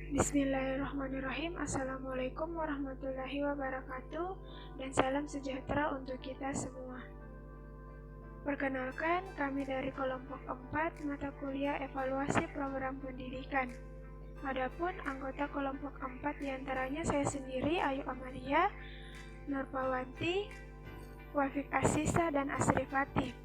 Bismillahirrahmanirrahim. Assalamualaikum warahmatullahi wabarakatuh, dan salam sejahtera untuk kita semua. Perkenalkan, kami dari kelompok 4 mata kuliah evaluasi program pendidikan. Adapun anggota kelompok 4 diantaranya saya sendiri, Ayu Amalia, Nurpawanti, Wafik Asisa, dan Asri Fatih.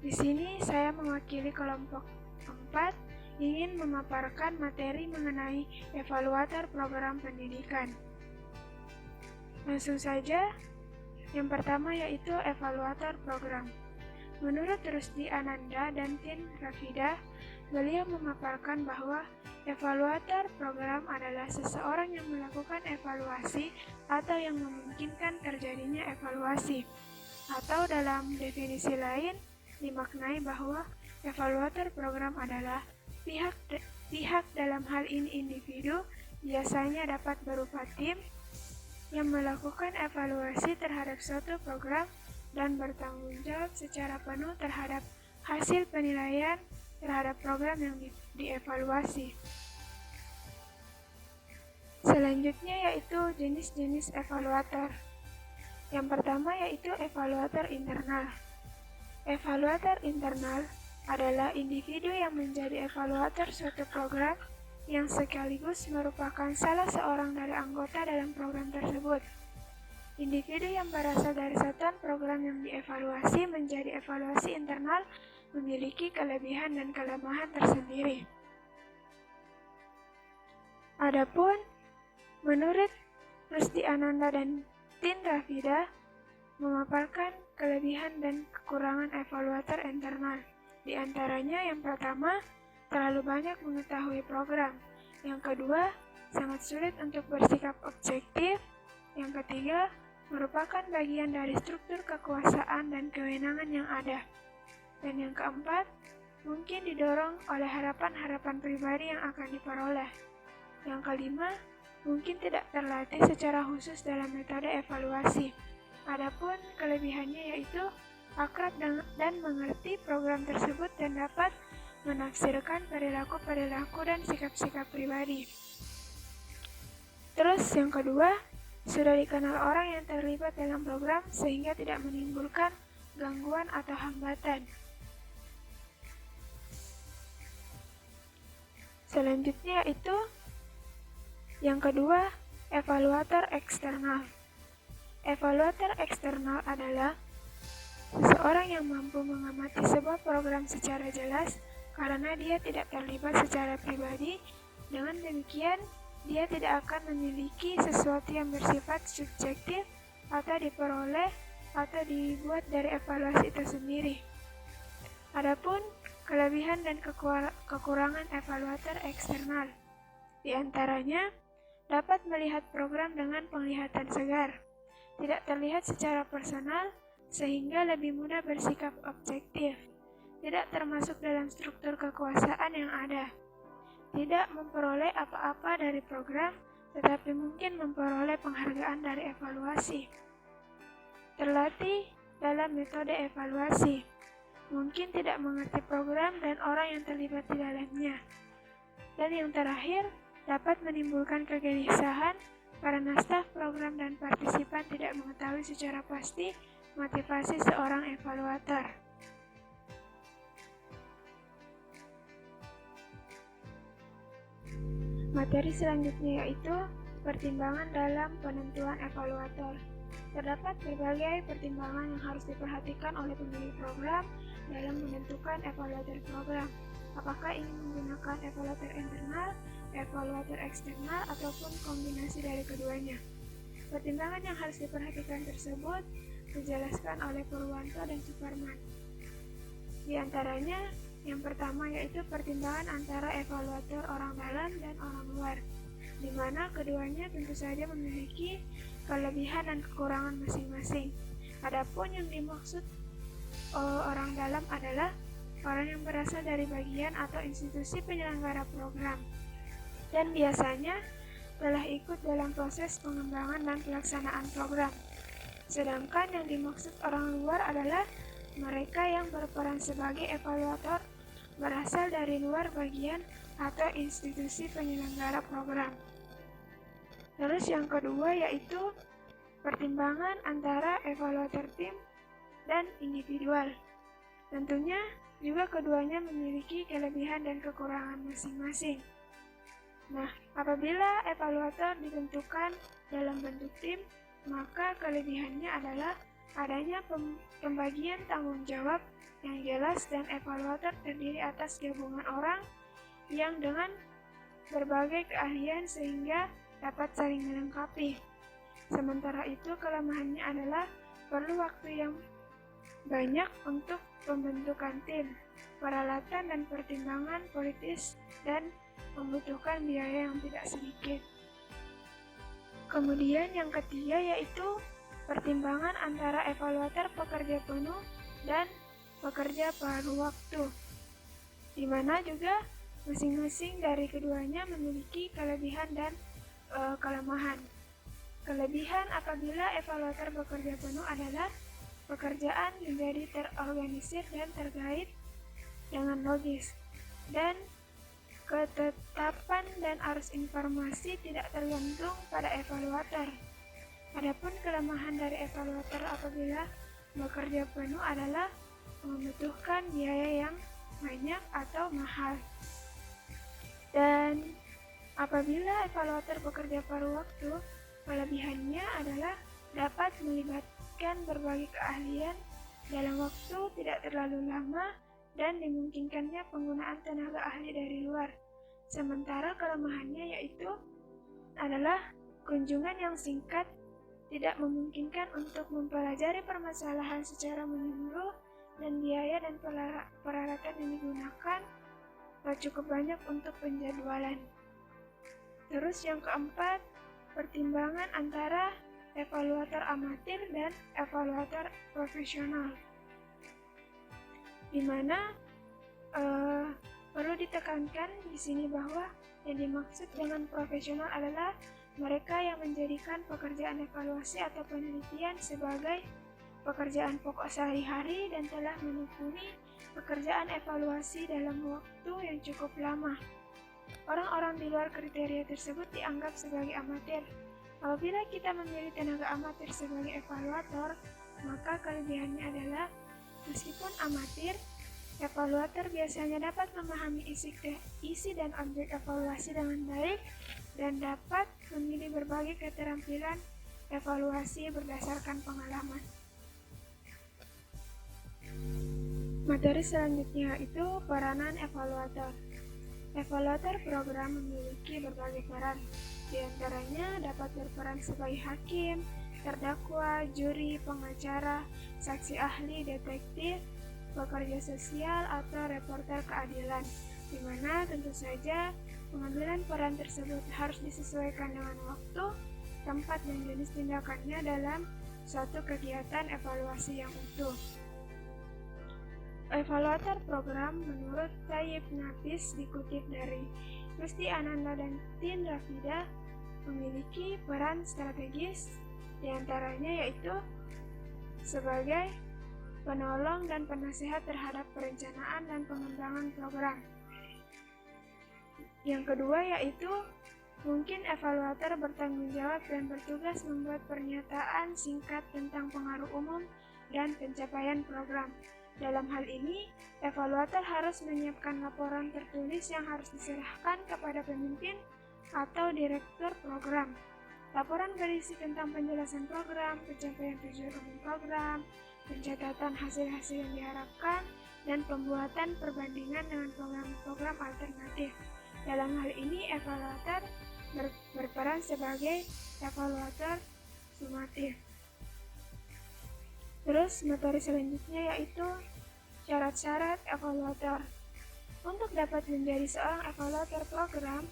Di sini saya mewakili kelompok 4 ingin memaparkan materi mengenai evaluator program pendidikan. Langsung saja, yang pertama yaitu evaluator program. Menurut Rusdi Ananda dan Tin Rafida, beliau memaparkan bahwa evaluator program adalah seseorang yang melakukan evaluasi atau yang memungkinkan terjadinya evaluasi. Atau dalam definisi lain, dimaknai bahwa evaluator program adalah pihak dalam hal ini individu, biasanya dapat berupa tim, yang melakukan evaluasi terhadap suatu program dan bertanggung jawab secara penuh terhadap hasil penilaian terhadap program yang dievaluasi. Selanjutnya yaitu jenis-jenis evaluator. Yang pertama yaitu evaluator internal. Evaluator internal adalah individu yang menjadi evaluator suatu program yang sekaligus merupakan salah seorang dari anggota dalam program tersebut. Individu yang berasal dari satuan program yang dievaluasi menjadi evaluasi internal memiliki kelebihan dan kelemahan tersendiri. Adapun menurut Rusdi Ananda dan Tin Rafida memaparkan kelebihan dan kekurangan evaluator internal. Di antaranya yang pertama, terlalu banyak mengetahui program. Yang kedua, sangat sulit untuk bersikap objektif. Yang ketiga, merupakan bagian dari struktur kekuasaan dan kewenangan yang ada. Dan yang keempat, mungkin didorong oleh harapan-harapan pribadi yang akan diperoleh. Yang kelima, mungkin tidak terlatih secara khusus dalam metode evaluasi. Adapun kelebihannya yaitu akrab dan mengerti program tersebut dan dapat menafsirkan perilaku-perilaku dan sikap-sikap pribadi. Terus yang kedua, sudah dikenal orang yang terlibat dalam program sehingga tidak menimbulkan gangguan atau hambatan. Selanjutnya itu yang kedua, evaluator eksternal. Evaluator eksternal adalah seseorang yang mampu mengamati sebuah program secara jelas karena dia tidak terlibat secara pribadi. Dengan demikian, dia tidak akan memiliki sesuatu yang bersifat subjektif atau diperoleh atau dibuat dari evaluasi itu sendiri. Adapun kelebihan dan kekurangan evaluator eksternal, di antaranya dapat melihat program dengan penglihatan segar, tidak terlihat secara personal, sehingga lebih mudah bersikap objektif, tidak termasuk dalam struktur kekuasaan yang ada, tidak memperoleh apa-apa dari program, tetapi mungkin memperoleh penghargaan dari evaluasi, terlatih dalam metode evaluasi, mungkin tidak mengerti program dan orang yang terlibat di dalamnya, dan yang terakhir, dapat menimbulkan kegelisahan karena staf program dan partisipan tidak mengetahui secara pasti motivasi seorang evaluator. Materi selanjutnya yaitu pertimbangan dalam penentuan evaluator. Terdapat berbagai pertimbangan yang harus diperhatikan oleh pemilih program dalam menentukan evaluator program. Apakah ingin menggunakan evaluator internal, evaluator eksternal, ataupun kombinasi dari keduanya. Pertimbangan yang harus diperhatikan tersebut dijelaskan oleh Purwanto dan Suparman. Di antaranya, yang pertama yaitu pertimbangan antara evaluator orang dalam dan orang luar, di mana keduanya tentu saja memiliki kelebihan dan kekurangan masing-masing. Adapun yang dimaksud orang dalam adalah orang yang berasal dari bagian atau institusi penyelenggara program, dan biasanya telah ikut dalam proses pengembangan dan pelaksanaan program. Sedangkan yang dimaksud orang luar adalah mereka yang berperan sebagai evaluator berasal dari luar bagian atau institusi penyelenggara program. Terus yang kedua yaitu pertimbangan antara evaluator tim dan individual. Tentunya juga keduanya memiliki kelebihan dan kekurangan masing-masing. Nah, apabila evaluator ditentukan dalam bentuk tim, maka kelebihannya adalah adanya pembagian tanggung jawab yang jelas dan evaluator terdiri atas gabungan orang yang dengan berbagai keahlian sehingga dapat saling melengkapi. Sementara itu kelemahannya adalah perlu waktu yang banyak untuk pembentukan tim, peralatan dan pertimbangan politis, dan membutuhkan biaya yang tidak sedikit. Kemudian yang ketiga yaitu pertimbangan antara evaluator pekerja penuh dan pekerja paruh waktu, di mana juga masing-masing dari keduanya memiliki kelebihan dan kelemahan. Kelebihan apabila evaluator bekerja penuh adalah pekerjaan menjadi terorganisir dan terkait dengan logis, dan ketetapan dan arus informasi tidak tergantung pada evaluator. Adapun kelemahan dari evaluator apabila bekerja penuh adalah membutuhkan biaya yang banyak atau mahal. Dan apabila evaluator bekerja paruh waktu, kelebihannya adalah dapat melibatkan berbagai keahlian dalam waktu tidak terlalu lama dan dimungkinkannya penggunaan tenaga ahli dari luar. Sementara kelemahannya yaitu adalah kunjungan yang singkat, tidak memungkinkan untuk mempelajari permasalahan secara menyeluruh, dan biaya dan peralatan yang digunakan cukup banyak untuk penjadwalan. Terus yang keempat, pertimbangan antara evaluator amatir dan evaluator profesional, di mana perlu ditekankan di sini bahwa yang dimaksud dengan profesional adalah mereka yang menjadikan pekerjaan evaluasi atau penelitian sebagai pekerjaan pokok sehari-hari dan telah menekuni pekerjaan evaluasi dalam waktu yang cukup lama. Orang-orang di luar kriteria tersebut dianggap sebagai amatir. Apabila kita memilih tenaga amatir sebagai evaluator, maka kelebihannya adalah meskipun amatir, evaluator biasanya dapat memahami isi dan objek evaluasi dengan baik dan dapat memilih berbagai keterampilan evaluasi berdasarkan pengalaman. Materi selanjutnya yaitu peranan evaluator. Evaluator program memiliki berbagai peran, di antaranya dapat berperan sebagai hakim, terdakwa, juri, pengacara, saksi ahli, detektif, pekerja sosial, atau reporter keadilan, di mana tentu saja pengambilan peran tersebut harus disesuaikan dengan waktu, tempat, dan jenis tindakannya dalam suatu kegiatan evaluasi yang utuh. Evaluator program menurut Tayyip Nafis dikutip dari Rusti Ananda dan Tin Rafida memiliki peran strategis, diantaranya yaitu sebagai penolong dan penasehat terhadap perencanaan dan pengembangan program. Yang kedua yaitu mungkin evaluator bertanggung jawab dan bertugas membuat pernyataan singkat tentang pengaruh umum dan pencapaian program. Dalam hal ini, evaluator harus menyiapkan laporan tertulis yang harus diserahkan kepada pemimpin atau direktur program. Laporan berisi tentang penjelasan program, pencapaian tujuan umum program, pencatatan hasil-hasil yang diharapkan, dan pembuatan perbandingan dengan program-program alternatif. Dalam hal ini, evaluator berperan sebagai evaluator sumatif. Terus materi selanjutnya yaitu syarat-syarat evaluator. Untuk dapat menjadi seorang evaluator program,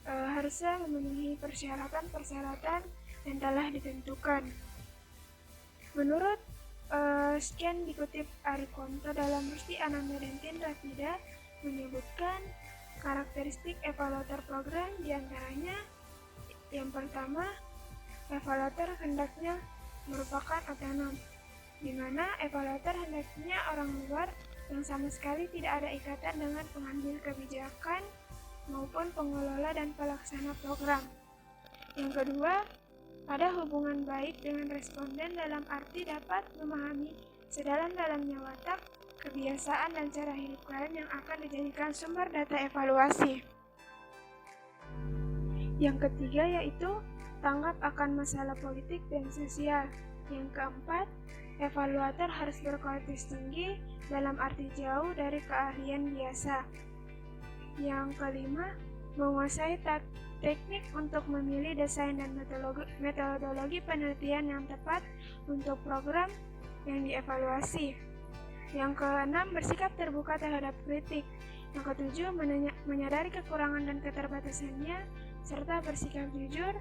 harusnya memenuhi persyaratan-persyaratan yang telah ditentukan. Menurut sekian dikutip Arikonto dalam Rusti Ananda dan Tin Rafida menyebutkan karakteristik evaluator program, diantaranya yang pertama, evaluator hendaknya merupakan otonom, di mana evaluator hendaknya orang luar yang sama sekali tidak ada ikatan dengan pengambil kebijakan maupun pengelola dan pelaksana program. Yang kedua, ada hubungan baik dengan responden dalam arti dapat memahami sedalam-dalamnya watak, kebiasaan, dan cara hidup kalian yang akan dijadikan sumber data evaluasi. Yang ketiga yaitu tanggap akan masalah politik dan sosial. Yang keempat, evaluator harus berkualitas tinggi dalam arti jauh dari keahlian biasa. Yang kelima, menguasai teknik untuk memilih desain dan metodologi penelitian yang tepat untuk program yang dievaluasi. Yang keenam, bersikap terbuka terhadap kritik. Yang ketujuh, menyadari kekurangan dan keterbatasannya, serta bersikap jujur,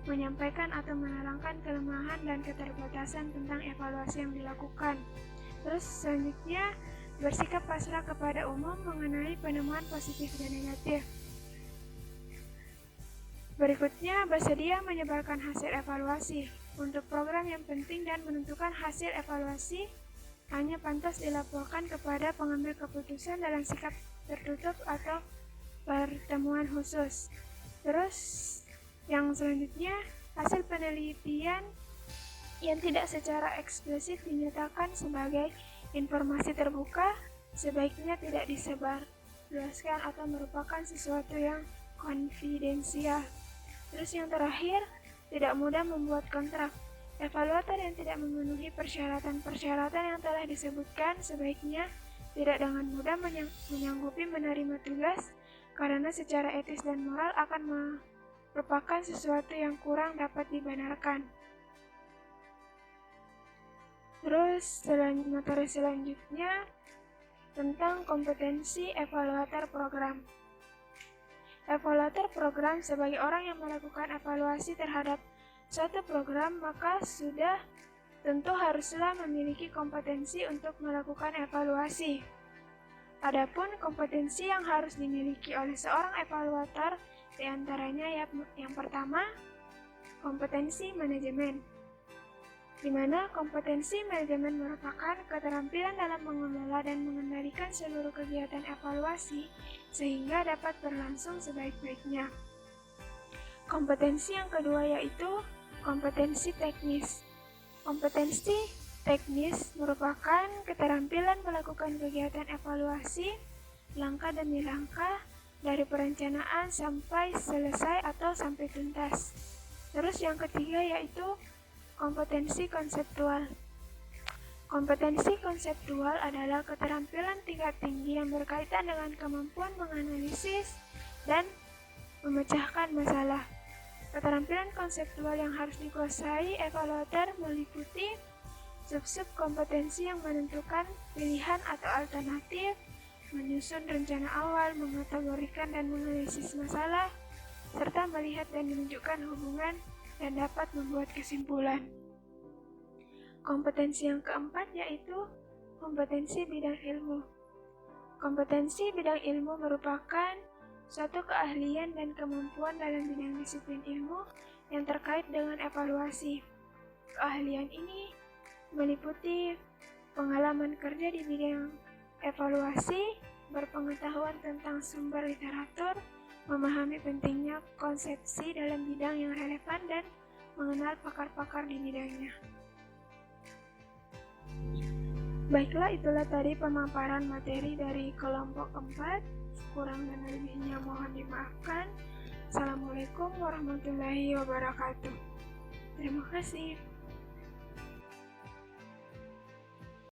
menyampaikan atau menerangkan kelemahan dan keterbatasan tentang evaluasi yang dilakukan. Terus selanjutnya, bersikap pasrah kepada umum mengenai penemuan positif dan negatif. Berikutnya, bersedia menyebarkan hasil evaluasi. Untuk program yang penting dan menentukan hasil evaluasi, hanya pantas dilaporkan kepada pengambil keputusan dalam sikap tertutup atau pertemuan khusus. Terus, yang selanjutnya, hasil penelitian yang tidak secara eksplisit dinyatakan sebagai informasi terbuka sebaiknya tidak disebarluaskan atau merupakan sesuatu yang konfidensial. Terus yang terakhir, tidak mudah membuat kontrak. Evaluator yang tidak memenuhi persyaratan-persyaratan yang telah disebutkan sebaiknya tidak dengan mudah menyanggupi menerima tugas karena secara etis dan moral akan merupakan sesuatu yang kurang dapat dibenarkan. Terus materi selanjutnya tentang kompetensi evaluator program. Evaluator program sebagai orang yang melakukan evaluasi terhadap suatu program maka sudah tentu haruslah memiliki kompetensi untuk melakukan evaluasi. Adapun kompetensi yang harus dimiliki oleh seorang evaluator diantaranya yang pertama, kompetensi manajemen, di mana kompetensi manajemen merupakan keterampilan dalam mengelola dan mengendalikan seluruh kegiatan evaluasi sehingga dapat berlangsung sebaik-baiknya. Kompetensi yang kedua yaitu kompetensi teknis. Kompetensi teknis merupakan keterampilan melakukan kegiatan evaluasi langkah demi langkah dari perencanaan sampai selesai atau sampai tuntas. Terus yang ketiga yaitu kompetensi konseptual. Kompetensi konseptual adalah keterampilan tingkat tinggi yang berkaitan dengan kemampuan menganalisis dan memecahkan masalah. Keterampilan konseptual yang harus dikuasai evaluator meliputi sub-sub kompetensi yang menentukan pilihan atau alternatif, menyusun rencana awal, mengategorikan dan menganalisis masalah, serta melihat dan menunjukkan hubungan dan dapat membuat kesimpulan. Kompetensi yang keempat yaitu kompetensi bidang ilmu. Kompetensi bidang ilmu merupakan suatu keahlian dan kemampuan dalam bidang disiplin ilmu yang terkait dengan evaluasi. Keahlian ini meliputi pengalaman kerja di bidang evaluasi, berpengetahuan tentang sumber literatur, memahami pentingnya konsepsi dalam bidang yang relevan, dan mengenal pakar-pakar di bidangnya. Baiklah, itulah tadi pemaparan materi dari kelompok 4. Kurang dan lebihnya mohon dimaafkan. Assalamualaikum warahmatullahi wabarakatuh. Terima kasih.